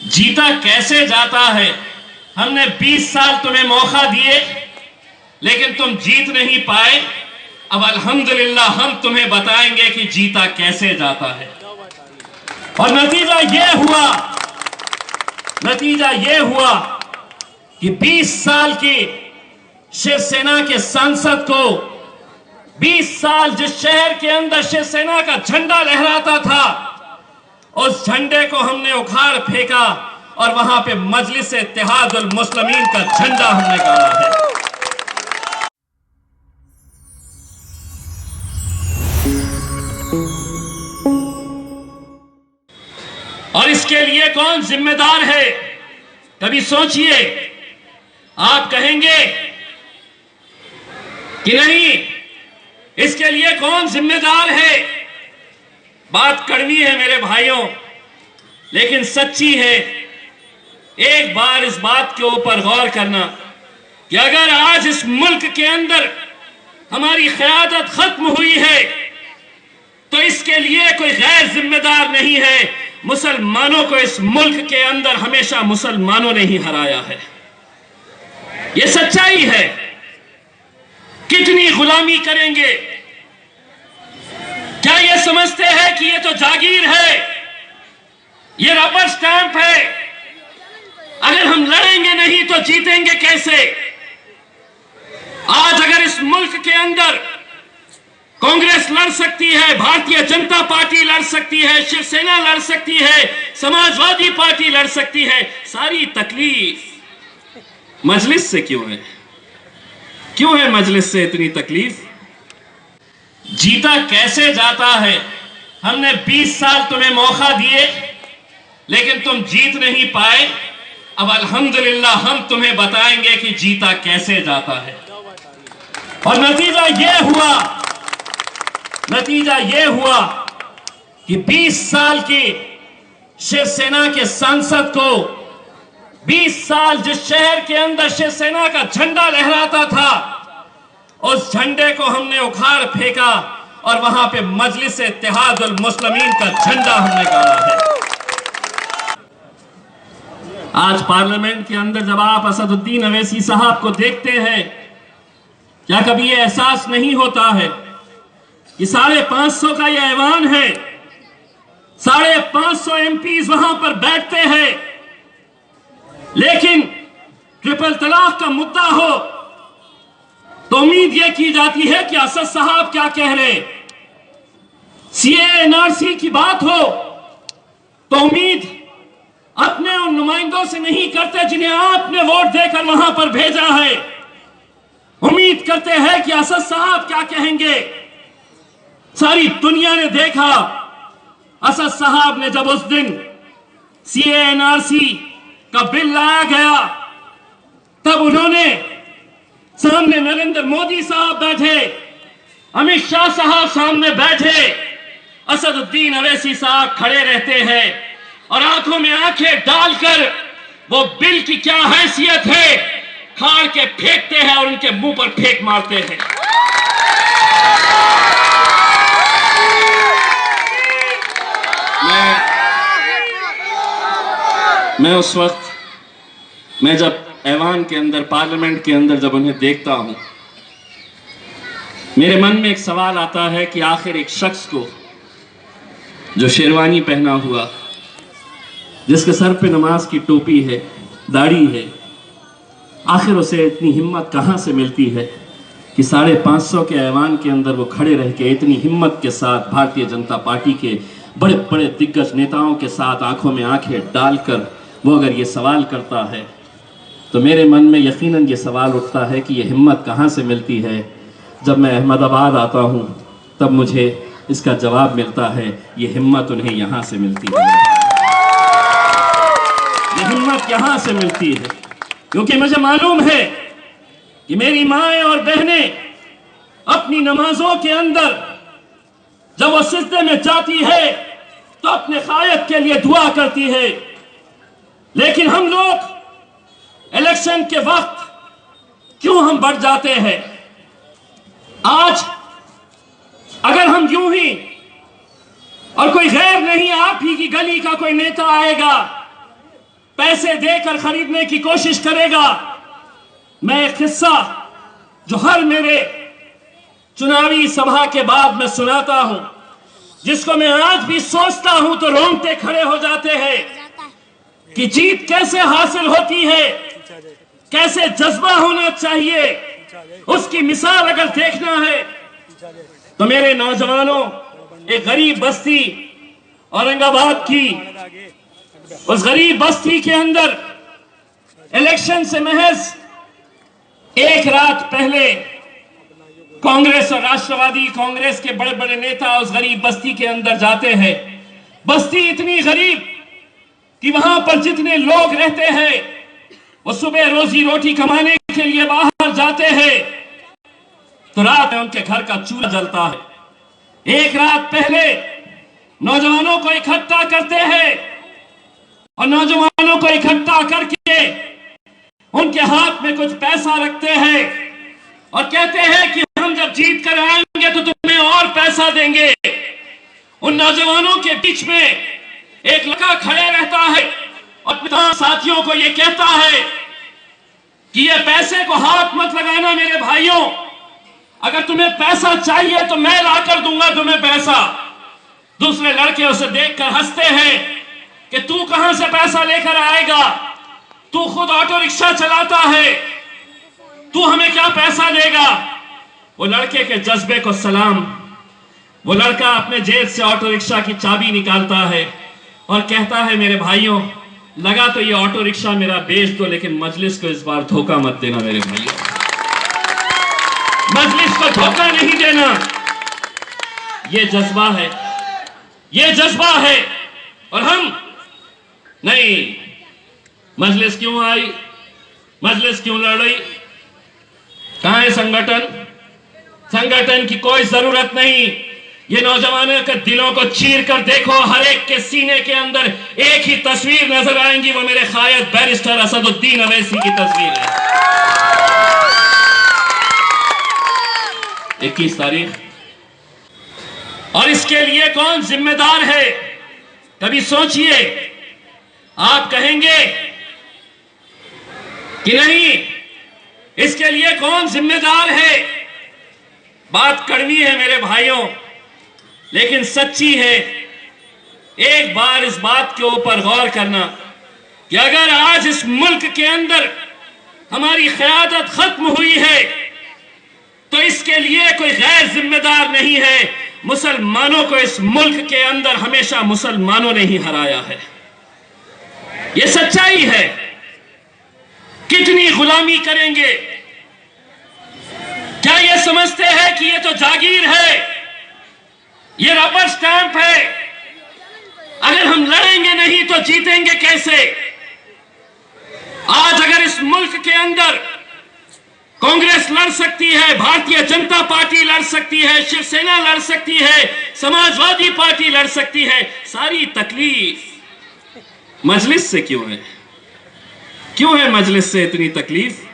जीता कैसे जाता है। हमने 20 साल तुम्हें मौका दिए लेकिन तुम जीत नहीं पाए। अब अल्हम्दुलिल्लाह हम तुम्हें बताएंगे कि जीता कैसे जाता है। और नतीजा ये हुआ कि 20 साल की शिवसेना के सांसद को 20 साल जिस शहर के अंदर शिवसेना का झंडा लहराता था उस झंडे को हमने उखाड़ फेंका और वहां पे मजलिस इत्तेहादुल मुस्लिमीन का झंडा हमने गाड़ा है। और इसके लिए कौन जिम्मेदार है? कभी सोचिए। आप कहेंगे कि नहीं, इसके लिए कौन जिम्मेदार है। बात कड़वी है मेरे भाइयों, लेकिन सच्ची है। एक बार इस बात के ऊपर गौर करना कि अगर आज इस मुल्क के अंदर हमारी क़यादत खत्म हुई है तो इसके लिए कोई गैर जिम्मेदार नहीं है। मुसलमानों को इस मुल्क के अंदर हमेशा मुसलमानों ने ही हराया है। ये सच्चाई है। कितनी गुलामी करेंगे? क्या ये समझते हैं कि ये तो जागीर है, ये रबर स्टैंप है, अगर हम लड़ेंगे नहीं तो जीतेंगे कैसे? आज अगर इस मुल्क के अंदर कांग्रेस लड़ सकती है, भारतीय जनता पार्टी लड़ सकती है, शिवसेना लड़ सकती है, समाजवादी पार्टी लड़ सकती है, सारी तकलीफ मजलिस से क्यों है? क्यों है मजलिस से इतनी तकलीफ? जीता कैसे जाता है? हमने 20 साल तुम्हें मौका दिए लेकिन तुम जीत नहीं पाए। अब अल्हम्दुलिल्लाह हम तुम्हें बताएंगे कि जीता कैसे जाता है। और नतीजा ये हुआ कि 20 साल की शिवसेना के सांसद को 20 साल जिस शहर के अंदर शिवसेना का झंडा लहराता था उस झंडे को हमने उखाड़ फेंका और वहां पे मजलिस इत्तेहादुल मुस्लिमीन का झंडा हमने गाड़ा है। आज पार्लियामेंट के अंदर जब आप असदुद्दीन अवैसी साहब को देखते हैं, क्या कभी ये एहसास नहीं होता है कि 550 का ये ऐवान है, 550 एमपीज वहां पर बैठते हैं, लेकिन ट्रिपल तलाक का मुद्दा हो तो उम्मीद यह की जाती है कि असद साहब क्या कह रहे। सीए एनआरसी की बात हो तो उम्मीद अपने उन नुमाइंदों से नहीं करते जिन्हें आपने वोट देकर वहां पर भेजा है। उम्मीद करते हैं कि असद साहब क्या कहेंगे। सारी दुनिया ने देखा असद साहब ने जब उस दिन सीए एनआरसी का बिल लाया गया तब उन्होंने सामने नरेंद्र मोदी साहब बैठे, अमित शाह साहब सामने बैठे, असदुद्दीन अवैसी साहब खड़े रहते हैं और आंखों में आंखें डालकर वो बिल की क्या हैसियत है खाड़ के फेंकते हैं और उनके मुंह पर फेंक मारते हैं। मैं उस वक्त जब ऐवान के अंदर, पार्लियामेंट के अंदर जब उन्हें देखता हूं, मेरे मन में एक सवाल आता है कि आखिर एक शख्स को जो शेरवानी पहना हुआ, जिसके सर पे नमाज की टोपी है, दाढ़ी है, आखिर उसे इतनी हिम्मत कहां से मिलती है कि 550 के ऐवान के अंदर वो खड़े रह के इतनी हिम्मत के साथ भारतीय जनता पार्टी के बड़े बड़े दिग्गज नेताओं के साथ आंखों में आंखें डालकर वो अगर ये सवाल करता है तो मेरे मन में यकीनन ये सवाल उठता है कि ये हिम्मत कहाँ से मिलती है। जब मैं अहमदाबाद आता हूँ तब मुझे इसका जवाब मिलता है, ये हिम्मत उन्हें यहाँ से मिलती है। ये हिम्मत यहाँ से मिलती है क्योंकि मुझे मालूम है कि मेरी माएँ और बहनें अपनी नमाजों के अंदर जब वो सिजदे में जाती है तो अपने कायद के लिए दुआ करती है, लेकिन हम लोग इलेक्शन के वक्त क्यों हम बढ़ जाते हैं। आज अगर हम यूं ही और कोई गैर नहीं, आप ही की गली का कोई नेता आएगा पैसे देकर खरीदने की कोशिश करेगा। मैं एक किस्सा जो हर मेरे चुनावी सभा के बाद मैं सुनाता हूं, जिसको मैं आज भी सोचता हूं तो रोंगटे खड़े हो जाते हैं कि जीत कैसे हासिल होती है, कैसे जज्बा होना चाहिए, उसकी मिसाल अगर देखना है तो मेरे नौजवानों, एक गरीब बस्ती औरंगाबाद की, उस गरीब बस्ती के अंदर इलेक्शन से महज एक रात पहले कांग्रेस और राष्ट्रवादी कांग्रेस के बड़े बड़े नेता उस गरीब बस्ती के अंदर जाते हैं। बस्ती इतनी गरीब कि वहां पर जितने लोग रहते हैं वो सुबह रोजी रोटी कमाने के लिए बाहर जाते हैं तो रात में उनके घर का चूल्हा जलता है। एक रात पहले नौजवानों को इकट्ठा करते हैं और नौजवानों को इकट्ठा करके उनके हाथ में कुछ पैसा रखते हैं और कहते हैं कि हम जब जीत कर आएंगे तो तुम्हें और पैसा देंगे। उन नौजवानों के बीच में एक लड़का खड़े रहता है और अपने साथियों को यह कहता है कि ये पैसे को हाथ मत लगाना मेरे भाइयों, अगर तुम्हें पैसा चाहिए तो मैं ला कर दूंगा तुम्हें पैसा। दूसरे लड़के उसे देखकर हंसते हैं कि तू कहां से पैसा लेकर आएगा, तू खुद ऑटो रिक्शा चलाता है, तू हमें क्या पैसा देगा। वो लड़के के जज्बे को सलाम। वो लड़का अपने जेब से ऑटो रिक्शा की चाबी निकालता है और कहता है मेरे भाइयों, लगा तो ये ऑटो रिक्शा मेरा बेच दो, लेकिन मजलिस को इस बार धोखा मत देना मेरे भाइयों, मजलिस को धोखा नहीं देना। ये जज्बा है, ये जज्बा है। और हम नहीं, मजलिस क्यों आई, मजलिस क्यों लड़ी, कहां है संगठन? संगठन की कोई जरूरत नहीं। ये नौजवानों के दिलों को चीर कर देखो, हर एक के सीने के अंदर एक ही तस्वीर नजर आएंगी, वो मेरे कायद बैरिस्टर असदुद्दीन अवैसी की तस्वीर है। 21 तारीख। और इसके लिए कौन जिम्मेदार है? कभी सोचिए। आप कहेंगे कि नहीं, इसके लिए कौन जिम्मेदार है? बात कड़वी है मेरे भाइयों, लेकिन सच्ची है। एक बार इस बात के ऊपर गौर करना कि अगर आज इस मुल्क के अंदर हमारी क़यादत खत्म हुई है तो इसके लिए कोई गैर जिम्मेदार नहीं है। मुसलमानों को इस मुल्क के अंदर हमेशा मुसलमानों ने ही हराया है, ये सच्चाई है। कितनी गुलामी करेंगे? क्या ये समझते हैं कि ये तो जागीर है, ये रबर स्टैंप है, अगर हम लड़ेंगे नहीं तो जीतेंगे कैसे? आज अगर इस मुल्क के अंदर कांग्रेस लड़ सकती है, भारतीय जनता पार्टी लड़ सकती है, शिवसेना लड़ सकती है, समाजवादी पार्टी लड़ सकती है, सारी तकलीफ मजलिस से क्यों है? क्यों है मजलिस से इतनी तकलीफ?